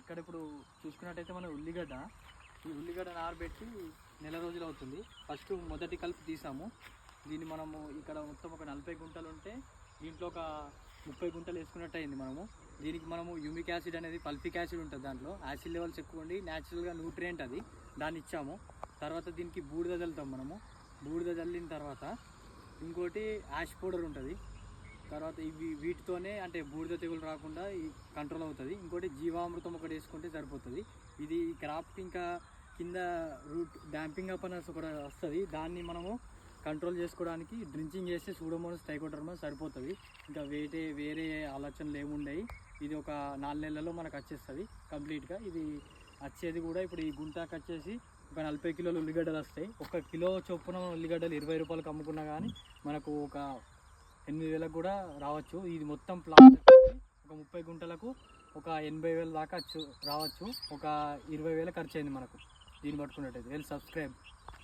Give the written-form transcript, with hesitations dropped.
ఇక్కడ ఇప్పుడు చూసుకున్నట్టయితే మన ఉల్లిగడ్డ, ఈ ఉల్లిగడ్డ నారబెట్టి నెల రోజులు అవుతుంది. ఫస్ట్ మొదటి కలుపు తీసాము. దీన్ని మనము ఇక్కడ మొత్తం ఒక 40 గుంటలు ఉంటే దీంట్లో ఒక 30 గుంటలు వేసుకున్నట్టు అయింది. దీనికి మనము యూమిక్ యాసిడ్ అనేది, పల్ఫిక్ యాసిడ్ ఉంటుంది, దాంట్లో యాసిడ్ లెవెల్స్ ఎక్కువ ఉండి న్యాచురల్గా న్యూట్రియంట్ అది, దాన్ని ఇచ్చాము. తర్వాత దీనికి బూడిద చల్లుతాం. బూడిద చల్లిన తర్వాత ఇంకోటి యాష్ పౌడర్ ఉంటుంది. తర్వాత వీటితోనే అంటే బూడిద తెగులు రాకుండా కంట్రోల్ అవుతుంది. ఇంకోటి జీవామృతం ఒకటి వేసుకుంటే సరిపోతుంది. ఇది క్రాప్ ఇంకా కింద రూట్ డాంపింగ్ అప్ అనేసి ఒకటి వస్తుంది, దాన్ని మనము కంట్రోల్ చేసుకోవడానికి డ్రించింగ్ చేస్తే సూడోమోనాస్ ట్రైకోడర్మా సరిపోతుంది. ఇంకా వేరే ఆలోచనలు ఏముండయి. ఇది ఒక 4 నెలల్లో మనకు వచ్చేస్తుంది కంప్లీట్గా. ఇది వచ్చేది కూడా ఇప్పుడు ఈ గుంటాకు వచ్చేసి ఒక 40 కిలోల ఉల్లిగడ్డలు వస్తాయి. 1 కిలో చొప్పున ఉల్లిగడ్డలు 20 రూపాయలకు అమ్ముకున్నా కానీ మనకు ఒక 8,000 కూడా రావచ్చు. ఇది మొత్తం ప్లాట్ ఒక 30 గుంటలకు ఒక 80,000 దాకా రావచ్చు. ఒక 20,000 ఖర్చు అయింది మనకు దీన్ని పట్టుకున్నట్టయితే. సబ్స్క్రైబ్.